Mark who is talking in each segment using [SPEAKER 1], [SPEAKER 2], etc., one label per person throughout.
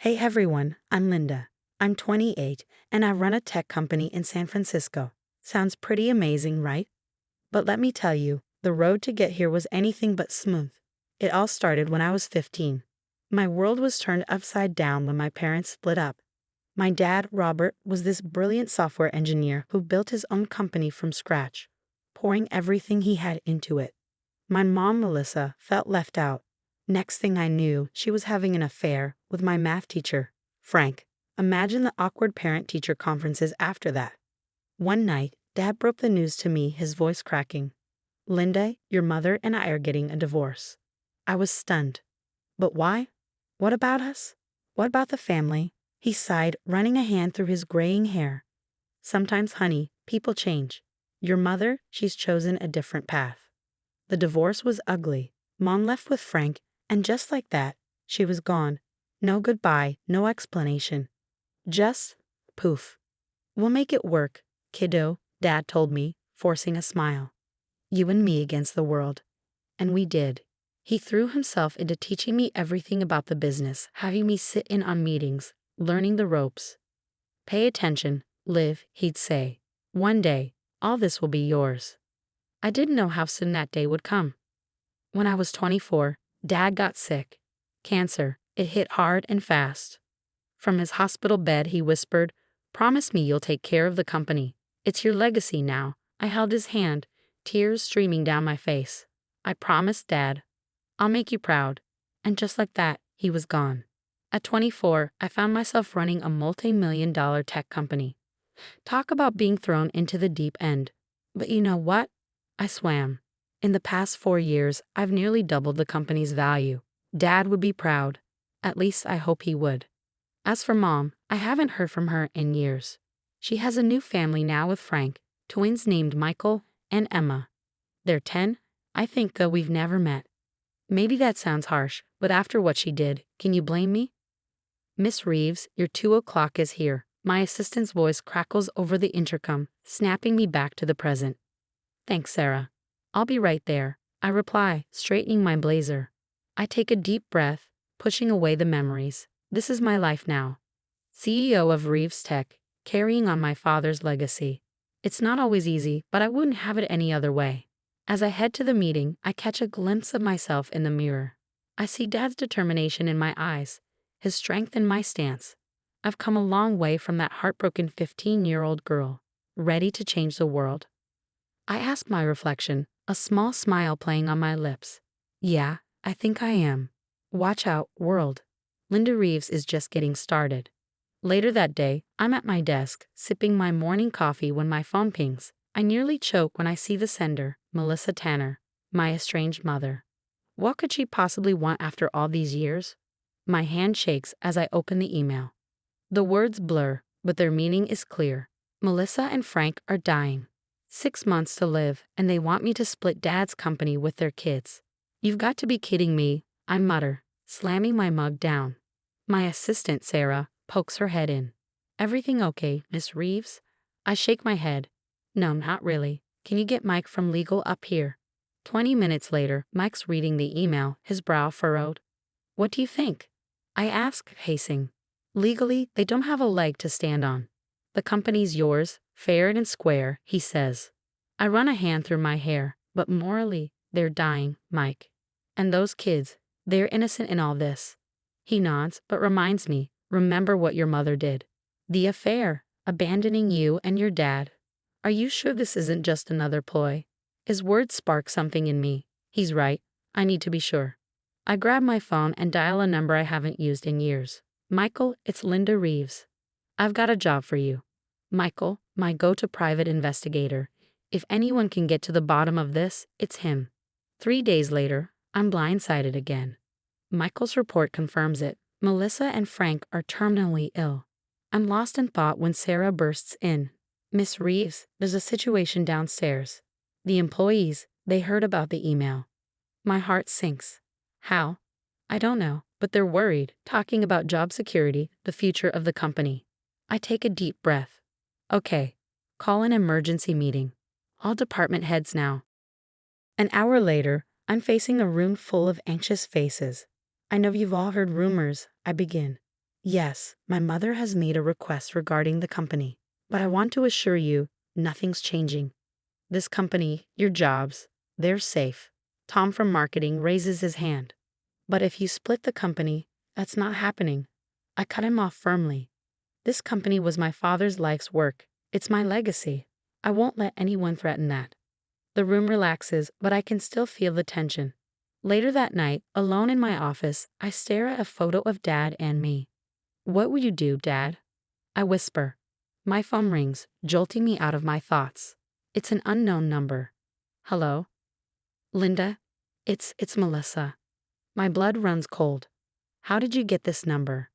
[SPEAKER 1] Hey everyone, I'm Linda. I'm 28 and I run a tech company in San Francisco. Sounds pretty amazing, right? But let me tell you, the road to get here was anything but smooth. It all started when I was 15. My world was turned upside down when my parents split up. My dad, Robert, was this brilliant software engineer who built his own company from scratch, pouring everything he had into it. My mom, Melissa, felt left out. Next thing I knew, she was having an affair with my math teacher, Frank. Imagine the awkward parent-teacher conferences after that. One night, Dad broke the news to me, his voice cracking. Linda, your mother and I are getting a divorce. I was stunned. But why? What about us? What about the family? He sighed, running a hand through his graying hair. Sometimes, honey, people change. Your mother, she's chosen a different path. The divorce was ugly. Mom left with Frank, and just like that, she was gone. No goodbye, no explanation. Just poof. We'll make it work, kiddo, Dad told me, forcing a smile. You and me against the world. And we did. He threw himself into teaching me everything about the business, having me sit in on meetings, learning the ropes. Pay attention, Liv, he'd say. One day, all this will be yours. I didn't know how soon that day would come. When I was 24, Dad got sick. Cancer. It hit hard and fast. From his hospital bed, he whispered, "Promise me you'll take care of the company. It's your legacy now." I held his hand, tears streaming down my face. I promised, Dad. I'll make you proud. And just like that, he was gone. At 24, I found myself running a multi-million-dollar tech company. Talk about being thrown into the deep end. But you know what? I swam. In the past 4 years, I've nearly doubled the company's value. Dad would be proud. At least I hope he would. As for Mom, I haven't heard from her in years. She has a new family now with Frank, twins named Michael and Emma. They're 10. I think, though, we've never met. Maybe that sounds harsh, but after what she did, can you blame me? Miss Reeves, your 2 o'clock is here. My assistant's voice crackles over the intercom, snapping me back to the present. Thanks, Sarah. I'll be right there, I reply, straightening my blazer. I take a deep breath, pushing away the memories. This is my life now. CEO of Reeves Tech, carrying on my father's legacy. It's not always easy, but I wouldn't have it any other way. As I head to the meeting, I catch a glimpse of myself in the mirror. I see Dad's determination in my eyes, his strength in my stance. I've come a long way from that heartbroken 15-year-old girl, ready to change the world. I ask my reflection, a small smile playing on my lips. Yeah, I think I am. Watch out, world. Linda Reeves is just getting started. Later that day, I'm at my desk, sipping my morning coffee when my phone pings. I nearly choke when I see the sender, Melissa Tanner, my estranged mother. What could she possibly want after all these years? My hand shakes as I open the email. The words blur, but their meaning is clear. Melissa and Frank are dying. 6 months to live, and they want me to split Dad's company with their kids. You've got to be kidding me, I mutter, slamming my mug down. My assistant, Sarah, pokes her head in. Everything okay, Miss Reeves? I shake my head. No, not really. Can you get Mike from legal up here? 20 minutes later, Mike's reading the email, his brow furrowed. What do you think? I ask, pacing. Legally, they don't have a leg to stand on. The company's yours, fair and square, he says. I run a hand through my hair, but morally, they're dying, Mike. And those kids, they're innocent in all this. He nods, but reminds me, remember what your mother did. The affair, abandoning you and your dad. Are you sure this isn't just another ploy? His words spark something in me. He's right. I need to be sure. I grab my phone and dial a number I haven't used in years. Michael, it's Linda Reeves. I've got a job for you. Michael, my go-to private investigator. If anyone can get to the bottom of this, it's him. 3 days later, I'm blindsided again. Michael's report confirms it. Melissa and Frank are terminally ill. I'm lost in thought when Sarah bursts in. Miss Reeves, there's a situation downstairs. The employees, they heard about the email. My heart sinks. How? I don't know, but they're worried, talking about job security, the future of the company. I take a deep breath. Okay, call an emergency meeting. All department heads now. An hour later, I'm facing a room full of anxious faces. I know you've all heard rumors, I begin. Yes, my mother has made a request regarding the company, but I want to assure you, nothing's changing. This company, your jobs, they're safe. Tom from marketing raises his hand. But if you split the company, that's not happening. I cut him off firmly. This company was my father's life's work. It's my legacy. I won't let anyone threaten that. The room relaxes, but I can still feel the tension. Later that night, alone in my office, I stare at a photo of Dad and me. What will you do, Dad? I whisper. My phone rings, jolting me out of my thoughts. It's an unknown number. Hello? Linda? It's Melissa. My blood runs cold. How did you get this number?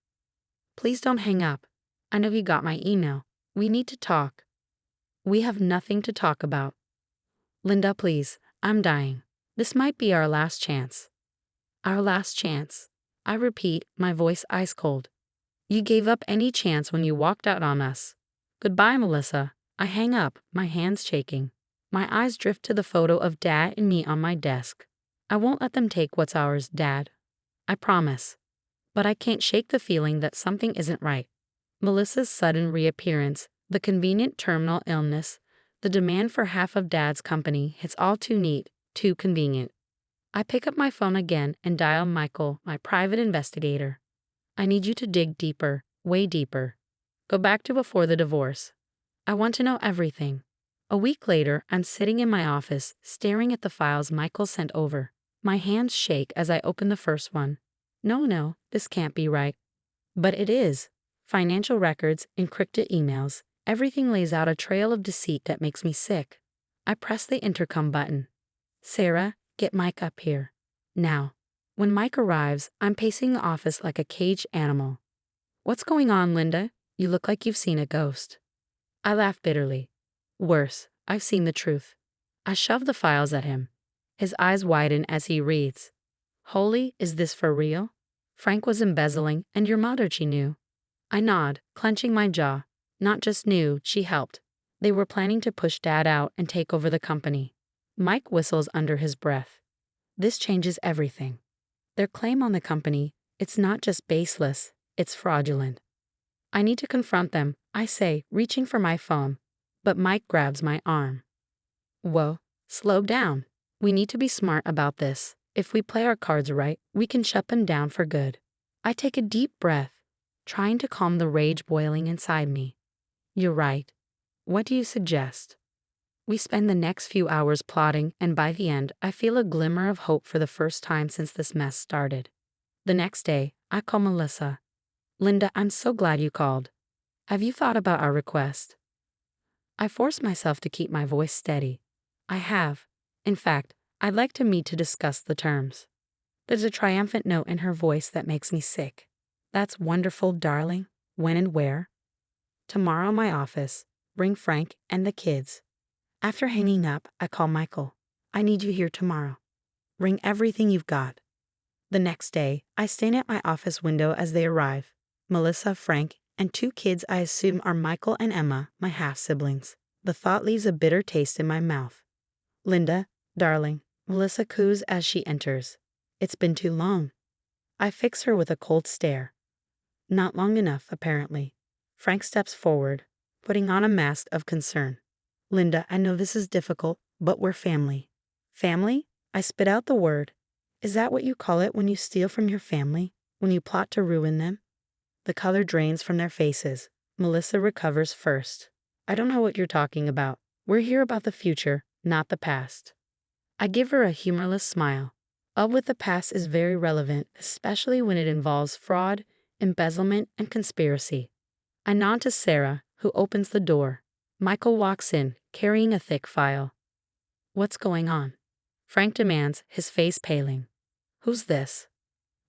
[SPEAKER 1] Please don't hang up. I know you got my email. We need to talk. We have nothing to talk about. Linda, please. I'm dying. This might be our last chance. Our last chance. I repeat, my voice ice cold. You gave up any chance when you walked out on us. Goodbye, Melissa. I hang up, my hands shaking. My eyes drift to the photo of Dad and me on my desk. I won't let them take what's ours, Dad. I promise. But I can't shake the feeling that something isn't right. Melissa's sudden reappearance, the convenient terminal illness, the demand for half of Dad's company, it's all too neat, too convenient. I pick up my phone again and dial Michael, my private investigator. I need you to dig deeper, way deeper. Go back to before the divorce. I want to know everything. A week later, I'm sitting in my office, staring at the files Michael sent over. My hands shake as I open the first one. No, this can't be right. But it is. Financial records, encrypted emails, everything lays out a trail of deceit that makes me sick. I press the intercom button. Sarah, get Mike up here. Now. When Mike arrives, I'm pacing the office like a caged animal. What's going on, Linda? You look like you've seen a ghost. I laugh bitterly. Worse, I've seen the truth. I shove the files at him. His eyes widen as he reads. Holy, is this for real? Frank was embezzling, and your mother, she knew. I nod, clenching my jaw. Not just knew, she helped. They were planning to push Dad out and take over the company. Mike whistles under his breath. This changes everything. Their claim on the company, it's not just baseless, it's fraudulent. I need to confront them, I say, reaching for my phone. But Mike grabs my arm. Whoa, slow down. We need to be smart about this. If we play our cards right, we can shut them down for good. I take a deep breath, trying to calm the rage boiling inside me. You're right. What do you suggest? We spend the next few hours plotting, and by the end, I feel a glimmer of hope for the first time since this mess started. The next day, I call Melissa. Linda, I'm so glad you called. Have you thought about our request? I force myself to keep my voice steady. I have. In fact, I'd like to meet to discuss the terms. There's a triumphant note in her voice that makes me sick. That's wonderful, darling. When and where? Tomorrow, my office. Bring Frank and the kids. After hanging up, I call Michael. I need you here tomorrow. Bring everything you've got. The next day, I stand at my office window as they arrive. Melissa, Frank, and 2 kids I assume are Michael and Emma, my half-siblings. The thought leaves a bitter taste in my mouth. Linda, darling, Melissa coos as she enters. It's been too long. I fix her with a cold stare. Not long enough, apparently. Frank steps forward, putting on a mask of concern. Linda, I know this is difficult, but we're family. Family? I spit out the word. Is that what you call it when you steal from your family? When you plot to ruin them? The color drains from their faces. Melissa recovers first. I don't know what you're talking about. We're here about the future, not the past. I give her a humorless smile. Up with the past is very relevant, especially when it involves fraud, embezzlement, and conspiracy. I nod to Sarah, who opens the door. Michael walks in, carrying a thick file. What's going on? Frank demands, his face paling. Who's this?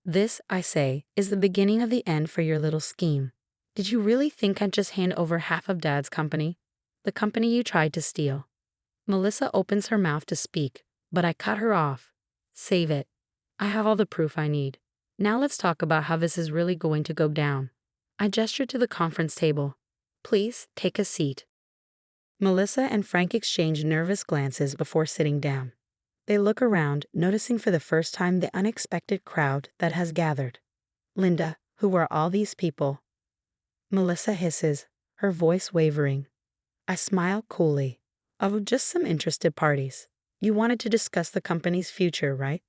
[SPEAKER 1] This, I say, is the beginning of the end for your little scheme. Did you really think I'd just hand over half of Dad's company? The company you tried to steal. Melissa opens her mouth to speak, but I cut her off. Save it. I have all the proof I need. Now let's talk about how this is really going to go down. I gesture to the conference table. Please, take a seat. Melissa and Frank exchange nervous glances before sitting down. They look around, noticing for the first time the unexpected crowd that has gathered. Linda, Who are all these people? Melissa hisses, her voice wavering. I smile coolly. Oh, just some interested parties. You wanted to discuss the company's future, right?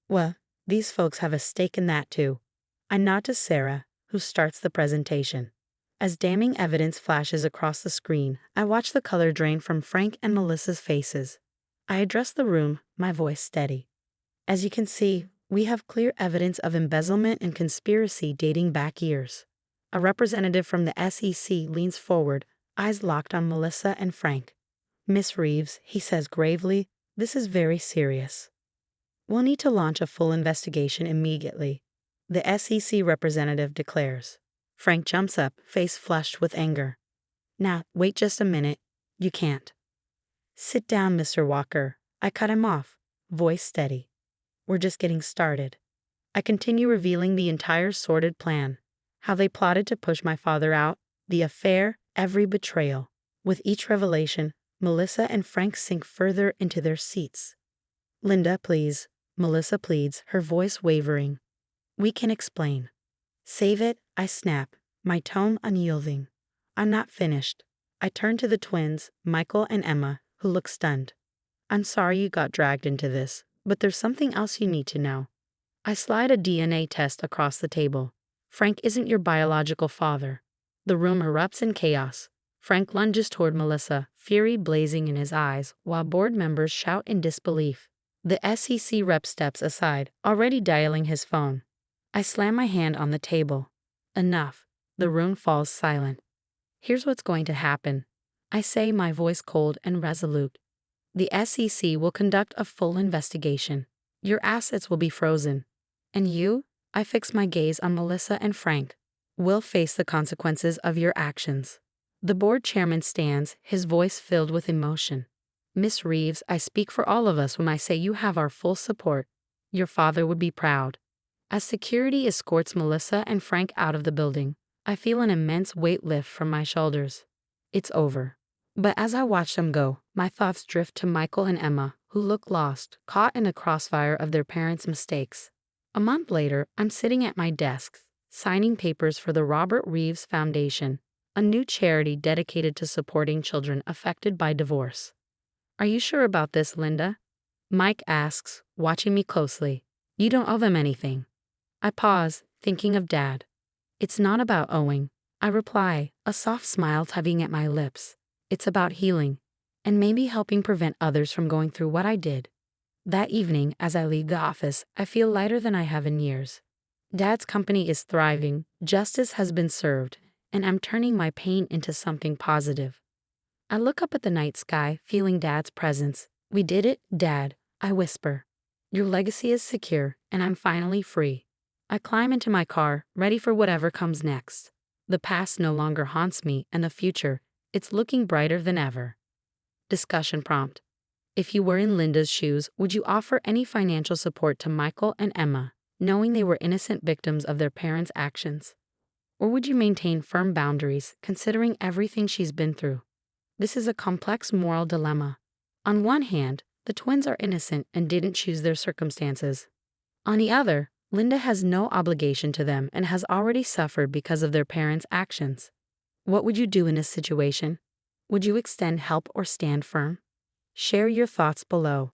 [SPEAKER 1] Well, these folks have a stake in that too. I nod to Sarah, who starts the presentation. As damning evidence flashes across the screen, I watch the color drain from Frank and Melissa's faces. I address the room, my voice steady. As you can see, we have clear evidence of embezzlement and conspiracy dating back years. A representative from the SEC leans forward, eyes locked on Melissa and Frank. Miss Reeves, he says gravely, this is very serious. We'll need to launch a full investigation immediately, the SEC representative declares. Frank jumps up, face flushed with anger. Now, wait just a minute. You can't. Sit down, Mr. Walker. I cut him off, voice steady. We're just getting started. I continue revealing the entire sordid plan, how they plotted to push my father out, the affair, every betrayal. With each revelation, Melissa and Frank sink further into their seats. Linda, please, Melissa pleads, her voice wavering. We can explain. Save it, I snap, my tone unyielding. I'm not finished. I turn to the twins, Michael and Emma, who look stunned. I'm sorry you got dragged into this, but there's something else you need to know. I slide a DNA test across the table. Frank isn't your biological father. The room erupts in chaos. Frank lunges toward Melissa, fury blazing in his eyes, while board members shout in disbelief. The SEC rep steps aside, already dialing his phone. I slam my hand on the table. Enough. The room falls silent. Here's what's going to happen. I say, my voice cold and resolute. The SEC will conduct a full investigation. Your assets will be frozen. And you, I fix my gaze on Melissa and Frank, will face the consequences of your actions. The board chairman stands, his voice filled with emotion. Miss Reeves, I speak for all of us when I say you have our full support. Your father would be proud. As security escorts Melissa and Frank out of the building, I feel an immense weight lift from my shoulders. It's over. But as I watch them go, my thoughts drift to Michael and Emma, who look lost, caught in a crossfire of their parents' mistakes. A month later, I'm sitting at my desk, signing papers for the Robert Reeves Foundation, a new charity dedicated to supporting children affected by divorce. Are you sure about this, Linda? Mike asks, watching me closely. You don't owe them anything. I pause, thinking of Dad. It's not about owing. I reply, a soft smile tugging at my lips. It's about healing, and maybe helping prevent others from going through what I did. That evening, as I leave the office, I feel lighter than I have in years. Dad's company is thriving, justice has been served, and I'm turning my pain into something positive. I look up at the night sky, feeling Dad's presence. We did it, Dad, I whisper. Your legacy is secure, and I'm finally free. I climb into my car, ready for whatever comes next. The past no longer haunts me, and the future, it's looking brighter than ever. Discussion prompt. If you were in Linda's shoes, would you offer any financial support to Michael and Emma, knowing they were innocent victims of their parents' actions? Or would you maintain firm boundaries, considering everything she's been through? This is a complex moral dilemma. On one hand, the twins are innocent and didn't choose their circumstances. On the other, Linda has no obligation to them and has already suffered because of their parents' actions. What would you do in this situation? Would you extend help or stand firm? Share your thoughts below.